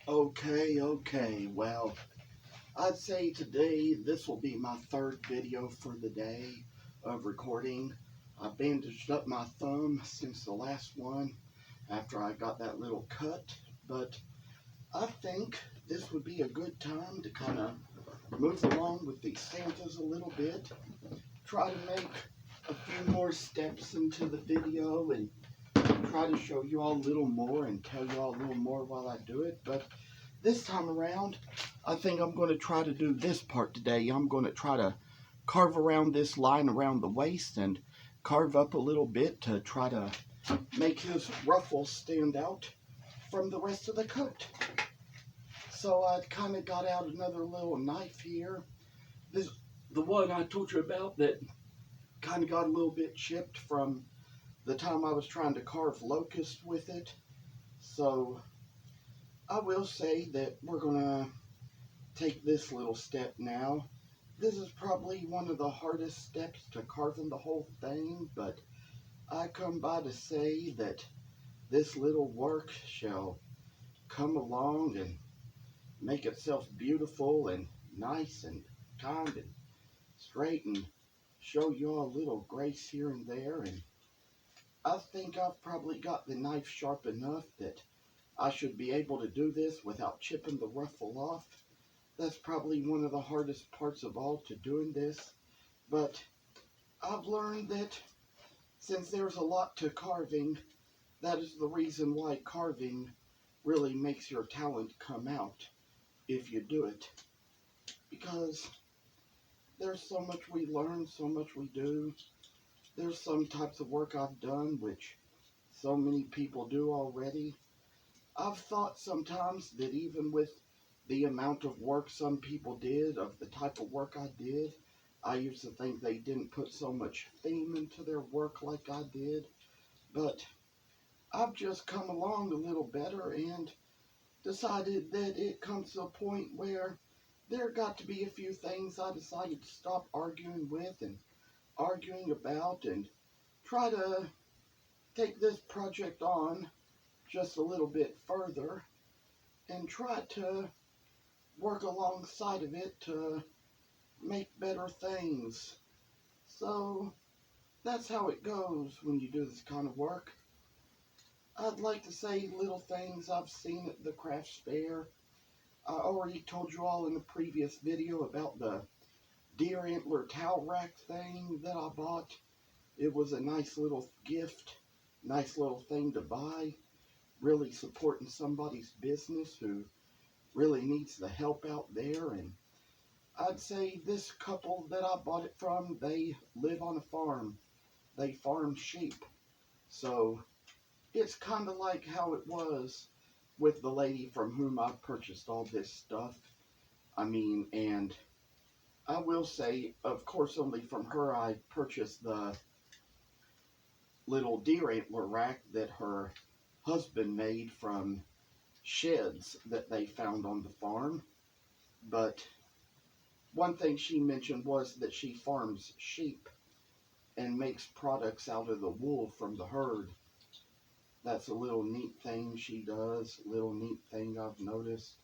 Okay. Well, I'd say today this will be my third video for the day of recording. I bandaged up my thumb since the last one after I got that little cut, but I think this would be a good time to kind of move along with these Santas a little bit, try to make a few more steps into the video and try to show you all a little more and tell you all a little more while I do it. But this time around, I think I'm going to try to do this part today. I'm going to try to carve around this line around the waist and carve up a little bit to try to make his ruffles stand out from the rest of the coat. So I kind of got out another little knife here. This the one I told you about that kind of got a little bit chipped from the time I was trying to carve locust with it. So I will say that we're going to take this little step now. This is probably one of the hardest steps to carving the whole thing, but I come by to say that this little work shall come along and make itself beautiful and nice and kind and straight and show you all a little grace here and there. And I think I've probably got the knife sharp enough that I should be able to do this without chipping the ruffle off. That's probably one of the hardest parts of all to doing this, but I've learned that since there's a lot to carving, that is the reason why carving really makes your talent come out if you do it. Because there's so much we learn, so much we do. There's some types of work I've done which so many people do already. I've thought sometimes that even with the amount of work some people did, of the type of work I did, I used to think they didn't put so much theme into their work like I did. But I've just come along a little better and decided that it comes to a point where there got to be a few things I decided to stop arguing with and arguing about and try to take this project on just a little bit further and try to work alongside of it to make better things. So that's how it goes when you do this kind of work. I'd like to say little things I've seen at the Crafts Fair. I already told you all in the previous video about the deer antler towel rack thing that I bought. It was a nice little gift, nice little thing to buy, really supporting somebody's business who really needs the help out there. And I'd say this couple that I bought it from, they live on a farm. They farm sheep. So it's kind of like how it was with the lady from whom I purchased all this stuff. I mean, and I will say, of course, only from her I purchased the little deer antler rack that her husband made from sheds that they found on the farm. But one thing she mentioned was that she farms sheep and makes products out of the wool from the herd. That's a little neat thing she does, little neat thing I've noticed.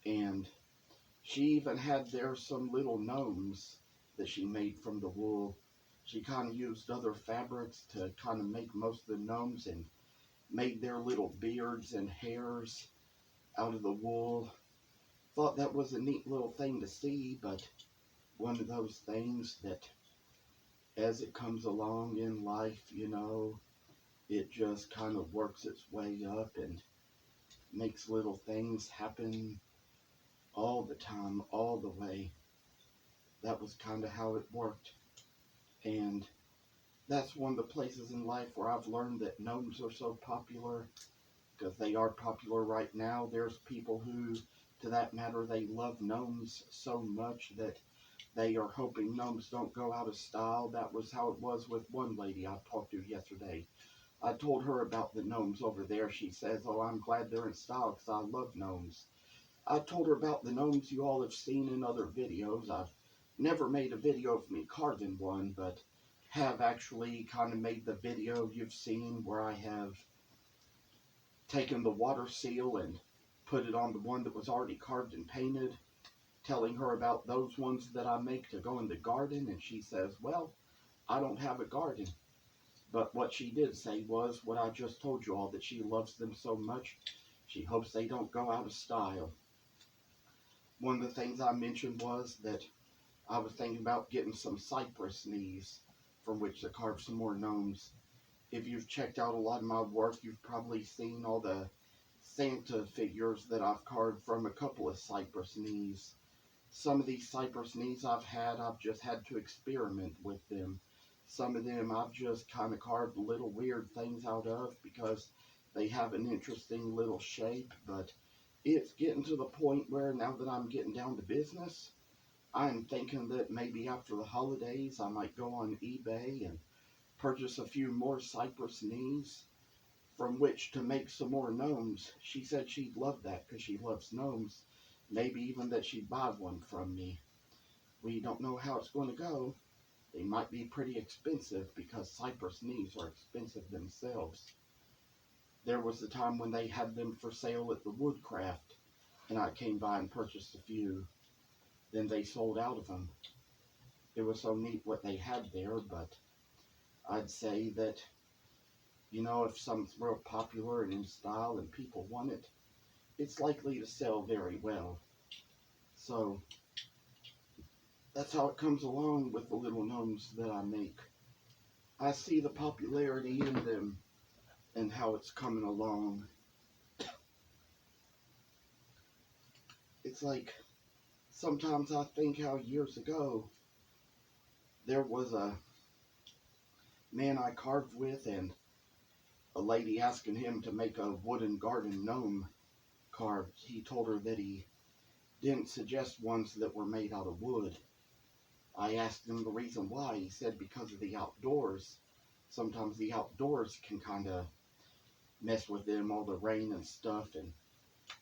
And she even had there some little gnomes that she made from the wool. She kind of used other fabrics to kind of make most of the gnomes and made their little beards and hairs out of the wool. Thought that was a neat little thing to see, but one of those things that as it comes along in life, it just kind of works its way up and makes little things happen all the time, all the way. That was kind of how it worked. And that's one of the places in life where I've learned that gnomes are so popular, because they are popular right now. There's people who, to that matter, they love gnomes so much that they are hoping gnomes don't go out of style. That was how it was with one lady I talked to yesterday. I told her about the gnomes over there. She says, "Oh, I'm glad they're in style because I love gnomes." I told her about the gnomes you all have seen in other videos. I've never made a video of me carving one, but have actually kind of made the video you've seen where I have taken the water seal and put it on the one that was already carved and painted, telling her about those ones that I make to go in the garden, and she says, well, I don't have a garden. But what she did say was what I just told you all, that she loves them so much, she hopes they don't go out of style. One of the things I mentioned was that I was thinking about getting some cypress knees from which to carve some more gnomes. If you've checked out a lot of my work, you've probably seen all the Santa figures that I've carved from a couple of cypress knees. Some of these cypress knees I've just had to experiment with them. Some of them I've just kind of carved little weird things out of because they have an interesting little shape, but it's getting to the point where now that I'm getting down to business, I'm thinking that maybe after the holidays I might go on eBay and purchase a few more cypress knees from which to make some more gnomes. She said she'd love that because she loves gnomes. Maybe even that she'd buy one from me. We don't know how it's going to go. They might be pretty expensive because cypress knees are expensive themselves. There was a time when they had them for sale at the Woodcraft, and I came by and purchased a few. Then they sold out of them. It was so neat what they had there, but I'd say that, you know, if something's real popular and in style and people want it, it's likely to sell very well. So that's how it comes along with the little gnomes that I make. I see the popularity in them and how it's coming along. It's like, sometimes I think how years ago there was a man I carved with and a lady asking him to make a wooden garden gnome carved. He told her that he didn't suggest ones that were made out of wood. I asked him the reason why. He said because of the outdoors. Sometimes the outdoors can kind of mess with them, all the rain and stuff, and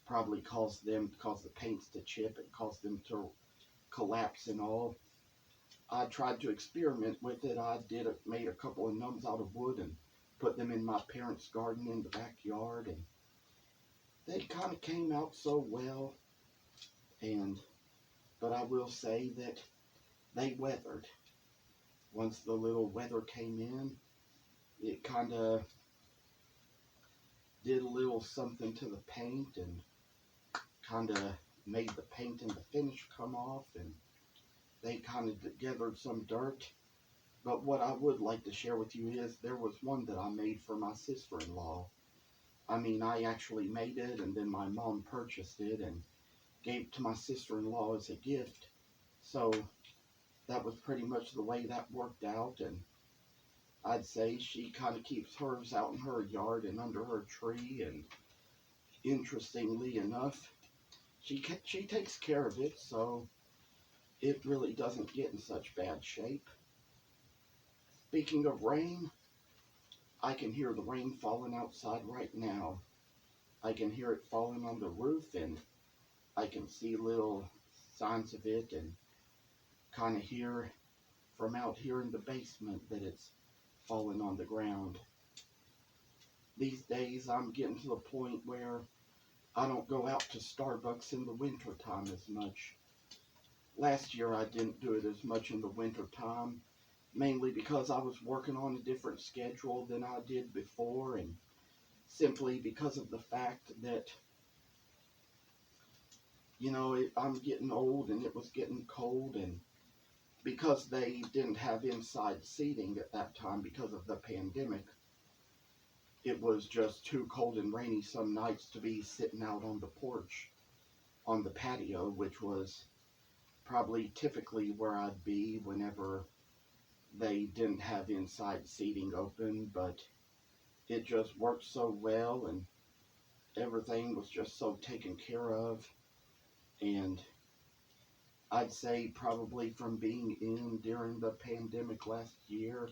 probably cause the paints to chip and cause them to collapse and all. I tried to experiment with it. Made a couple of gnomes out of wood and put them in my parents' garden in the backyard, and they kind of came out so well. But I will say that they weathered. Once the little weather came in, it kind of did a little something to the paint and kind of made the paint and the finish come off, and they kind of gathered some dirt. But what I would like to share with you is there was one that I made for my sister-in-law. I mean, I actually made it, and then my mom purchased it and gave it to my sister-in-law as a gift. So that was pretty much the way that worked out, and I'd say she kind of keeps hers out in her yard and under her tree, and interestingly enough, she takes care of it, so it really doesn't get in such bad shape. Speaking of rain, I can hear the rain falling outside right now. I can hear it falling on the roof, and I can see little signs of it, and kind of hear from out here in the basement that it's falling on the ground. These days I'm getting to the point where I don't go out to Starbucks in the winter time as much. Last year I didn't do it as much in the winter time, mainly because I was working on a different schedule than I did before, and simply because of the fact that, you know, I'm getting old and it was getting cold, and because they didn't have inside seating at that time because of the pandemic, it was just too cold and rainy some nights to be sitting out on the porch, on the patio, which was probably typically where I'd be whenever they didn't have inside seating open. But it just worked so well, and everything was just so taken care of. And I'd say probably from being in during the pandemic last year,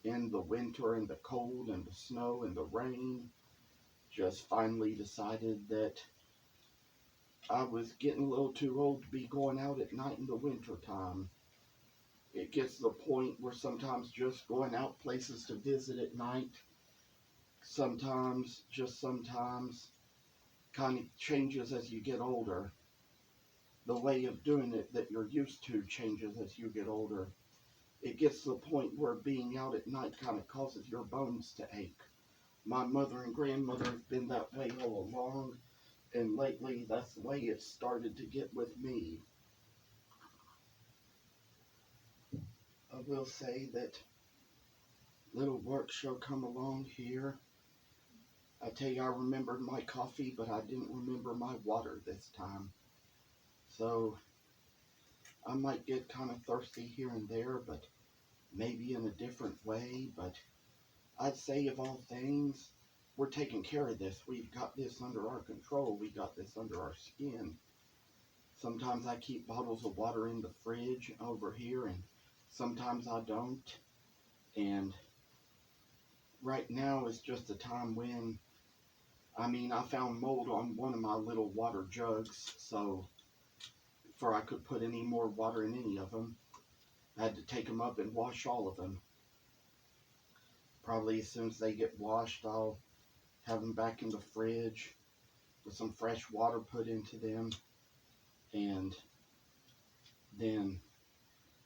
in the winter and the cold and the snow and the rain, just finally decided that I was getting a little too old to be going out at night in the winter time. It gets to the point where sometimes just going out places to visit at night, sometimes, just sometimes, kind of changes as you get older. The way of doing it that you're used to changes as you get older. It gets to the point where being out at night kind of causes your bones to ache. My mother and grandmother have been that way all along, and lately that's the way it started to get with me. I will say that little work shall come along here. I tell you, I remembered my coffee, but I didn't remember my water this time. So I might get kind of thirsty here and there, but maybe in a different way. But I'd say of all things, we're taking care of this. We've got this under our control. We got this under our skin. Sometimes I keep bottles of water in the fridge over here, and sometimes I don't. And right now is just a time when, I found mold on one of my little water jugs, so before I could put any more water in any of them, I had to take them up and wash all of them. Probably as soon as they get washed, I'll have them back in the fridge with some fresh water put into them, and then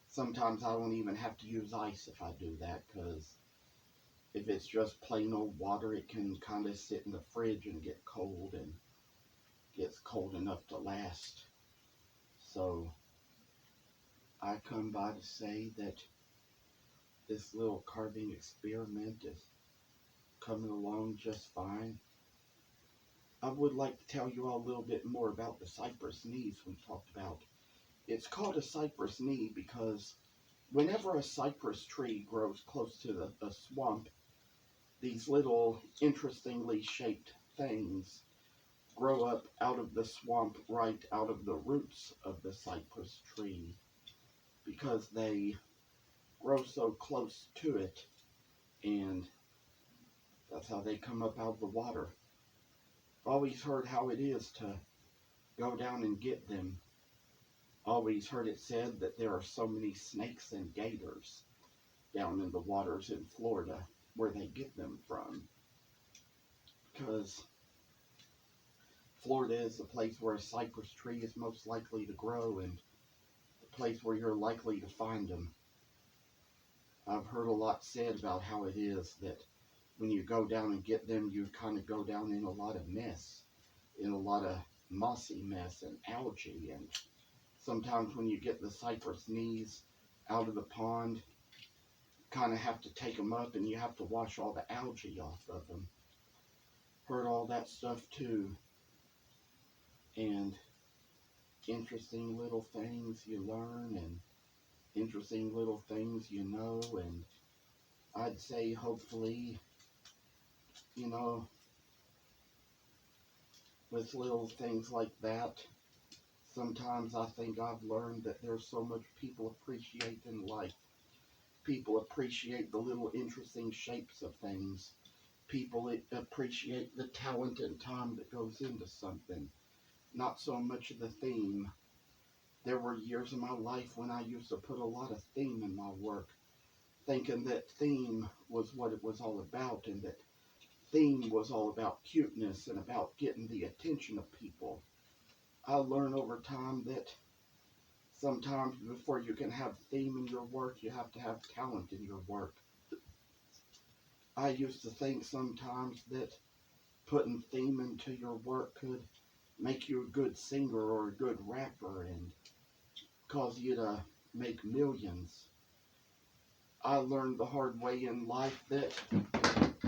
sometimes I don't even have to use ice if I do that, because if it's just plain old water, it can kind of sit in the fridge and get cold, and gets cold enough to last. So I come by to say that this little carving experiment is coming along just fine. I would like to tell you all a little bit more about the cypress knees we talked about. It's called a cypress knee because whenever a cypress tree grows close to a swamp, these little interestingly shaped things grow up out of the swamp, right out of the roots of the cypress tree, because they grow so close to it, and that's how they come up out of the water. I've always heard how it is to go down and get them. Always heard it said that there are so many snakes and gators down in the waters in Florida where they get them from, because Florida is the place where a cypress tree is most likely to grow, and the place where you're likely to find them. I've heard a lot said about how it is that when you go down and get them, you kind of go down in a lot of mess, in a lot of mossy mess and algae, and sometimes when you get the cypress knees out of the pond, kind of have to take them up and you have to wash all the algae off of them. Heard all that stuff too. And interesting little things you learn, and interesting little things you know, and I'd say hopefully, you know, with little things like that, sometimes I think I've learned that there's so much people appreciate in life. People appreciate the little interesting shapes of things. People appreciate the talent and time that goes into something, not so much of the theme. There were years in my life when I used to put a lot of theme in my work, thinking that theme was what it was all about, and that theme was all about cuteness and about getting the attention of people. I learned over time that sometimes before you can have theme in your work, you have to have talent in your work. I used to think sometimes that putting theme into your work could make you a good singer or a good rapper and cause you to make millions. I learned the hard way in life that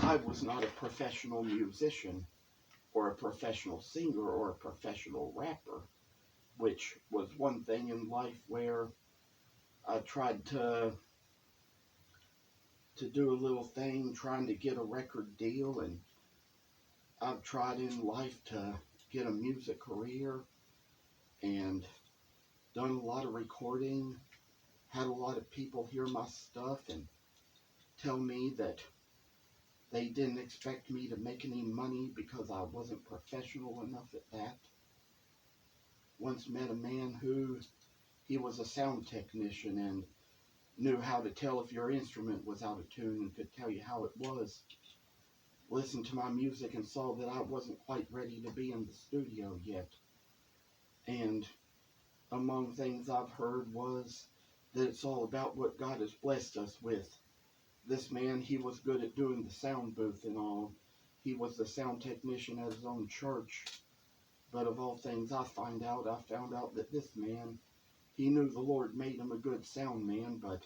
I was not a professional musician or a professional singer or a professional rapper, which was one thing in life where I tried to do a little thing trying to get a record deal, and I've tried in life to get a music career and done a lot of recording, had a lot of people hear my stuff and tell me that they didn't expect me to make any money because I wasn't professional enough at that. Once met a man who, he was a sound technician and knew how to tell if your instrument was out of tune and could tell you how it was. listened to my music and saw that I wasn't quite ready to be in the studio yet. And among things I've heard was that it's all about what God has blessed us with. This man, he was good at doing the sound booth and all. He was the sound technician at his own church. But of all things I found out that this man, he knew the Lord made him a good sound man, but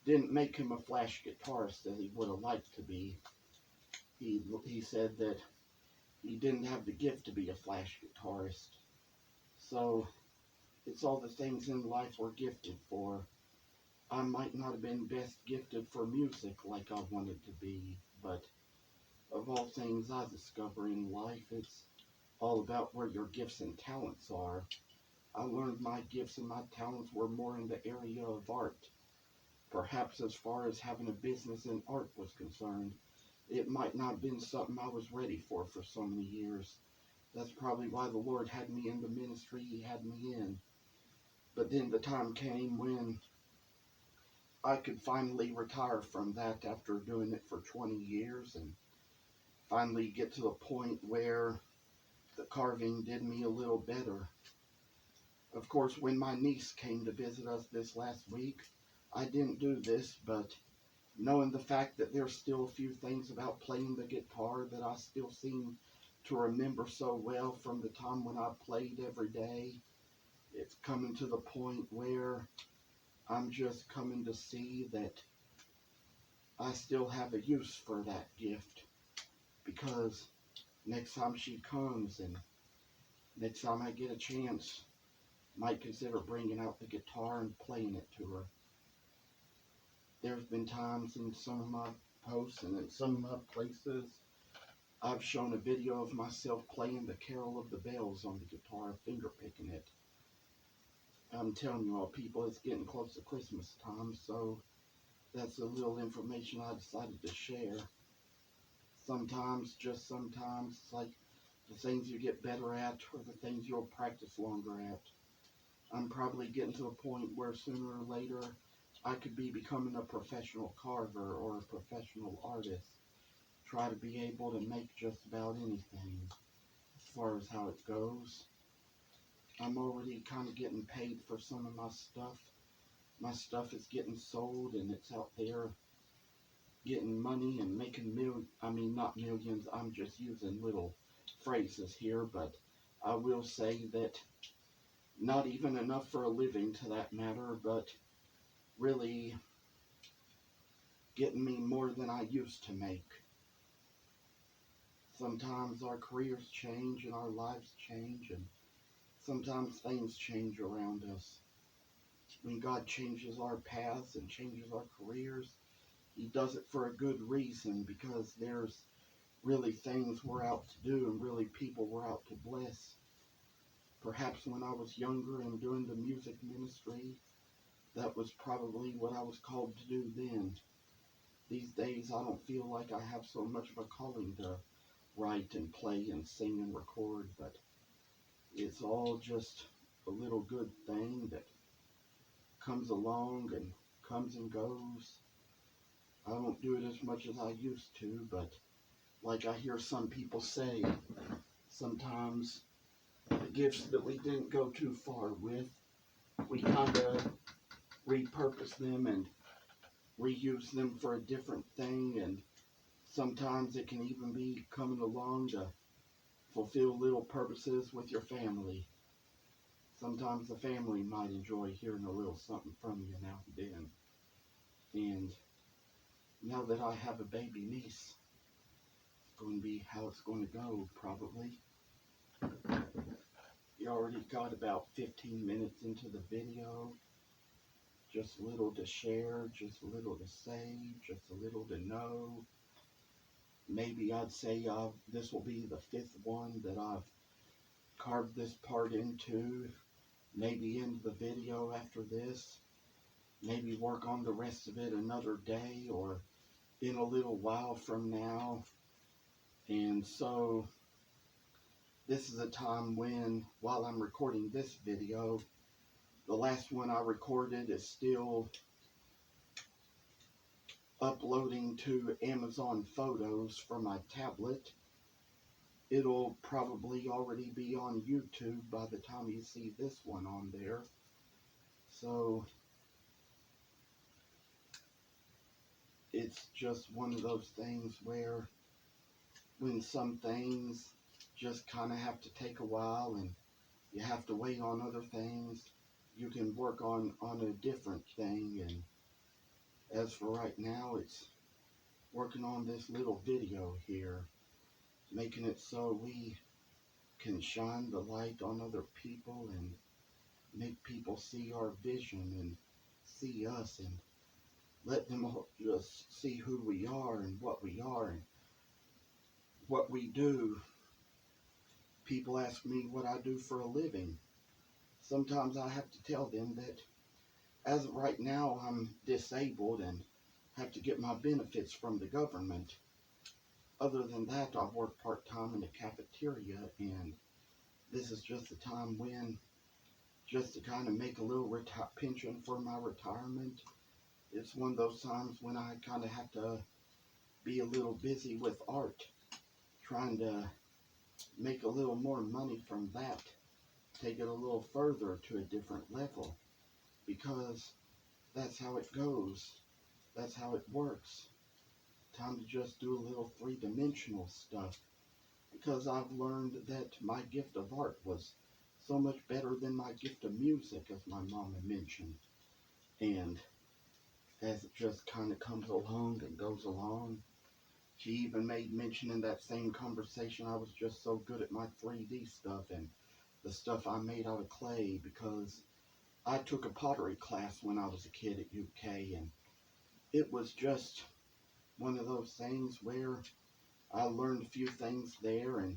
didn't make him a flash guitarist as he would have liked to be. He said that he didn't have the gift to be a flash guitarist. So it's all the things in life we're gifted for. I might not have been best gifted for music like I wanted to be, but of all things I discover in life, it's all about where your gifts and talents are. I learned my gifts and my talents were more in the area of art. Perhaps as far as having a business in art was concerned, it might not have been something I was ready for so many years. That's probably why the Lord had me in the ministry He had me in. But then the time came when I could finally retire from that after doing it for 20 years and finally get to the point where the carving did me a little better. Of course, when my niece came to visit us this last week, I didn't do this, but knowing the fact that there's still a few things about playing the guitar that I still seem to remember so well from the time when I played every day, it's coming to the point where I'm just coming to see that I still have a use for that gift, because next time she comes and next time I get a chance, might consider bringing out the guitar and playing it to her. There's been times in some of my posts and in some of my places, I've shown a video of myself playing the Carol of the Bells on the guitar, finger picking it. I'm telling you all, people, it's getting close to Christmas time, so that's a little information I decided to share. Sometimes, just sometimes, it's like the things you get better at or the things you'll practice longer at. I'm probably getting to a point where sooner or later I could be becoming a professional carver or a professional artist. Try to be able to make just about anything as far as how it goes. I'm already kind of getting paid for some of my stuff. My stuff is getting sold and it's out there getting money and making not millions, I'm just using little phrases here, but I will say that not even enough for a living to that matter, but really getting me more than I used to make. Sometimes our careers change and our lives change, and sometimes things change around us. When God changes our paths and changes our careers, He does it for a good reason, because there's really things we're out to do and really people we're out to bless. Perhaps when I was younger and doing the music ministry, that was probably what I was called to do then. These days I don't feel like I have so much of a calling to write and play and sing and record, but it's all just a little good thing that comes along and comes and goes. I don't do it as much as I used to, but like I hear some people say, sometimes the gifts that we didn't go too far with, we kind of repurpose them and reuse them for a different thing, and sometimes it can even be coming along to fulfill little purposes with your family. Sometimes the family might enjoy hearing a little something from you now and then. And now that I have a baby niece, it's going to be how it's going to go, probably. You already got about 15 minutes into the video. Just a little to share, just a little to say, just a little to know. Maybe I'd say this will be the 5th one that I've carved this part into. Maybe end the video after this. Maybe work on the rest of it another day or in a little while from now. And so this is a time when, while I'm recording this video, the last one I recorded is still uploading to Amazon Photos for my tablet. It'll probably already be on YouTube by the time you see this one on there. So it's just one of those things where when some things just kind of have to take a while and you have to wait on other things, you can work on a different thing. And as for right now, it's working on this little video here, making it so we can shine the light on other people and make people see our vision and see us and let them just see who we are and what we are and what we do. People ask me what I do for a living. Sometimes I have to tell them that as of right now I'm disabled and have to get my benefits from the government. Other than that, I work part-time in the cafeteria, and this is just the time when, just to kind of make a little pension for my retirement. It's one of those times when I kind of have to be a little busy with art, trying to make a little more money from that, take it a little further to a different level, because that's how it goes, that's how it works. Time to just do a little three-dimensional stuff, because I've learned that my gift of art was so much better than my gift of music, as my mama mentioned. And as it just kind of comes along and goes along, she even made mention in that same conversation I was just so good at my 3D stuff and the stuff I made out of clay, because I took a pottery class when I was a kid at UK, and it was just one of those things where I learned a few things there and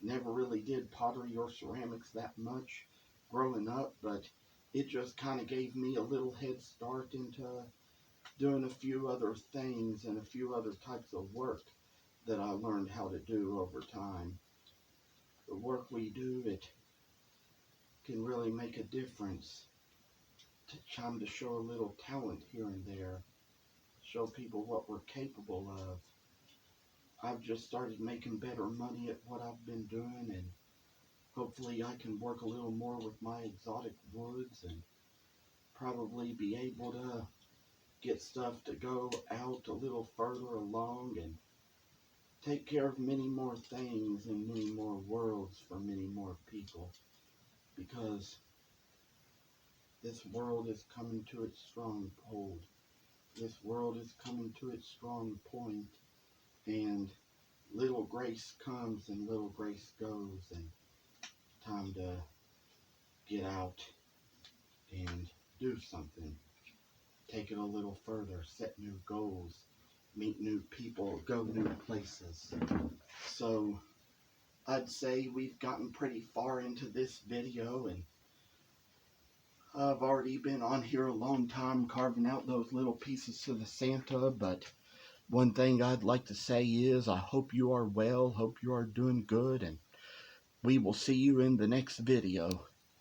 never really did pottery or ceramics that much growing up, but it just kind of gave me a little head start into doing a few other things and a few other types of work that I learned how to do over time. The work we do, it can really make a difference. Time to show a little talent here and there, show people what we're capable of. I've just started making better money at what I've been doing, and hopefully I can work a little more with my exotic woods and probably be able to get stuff to go out a little further along and take care of many more things and many more worlds for many more people, because this world is coming to its strong hold. This world is coming to its strong point, and little grace comes and little grace goes, and time to get out and do something. Take it a little further, set new goals, meet new people, go new places. So I'd say we've gotten pretty far into this video, and I've already been on here a long time carving out those little pieces to the Santa, but one thing I'd like to say is I hope you are well, hope you are doing good, and we will see you in the next video.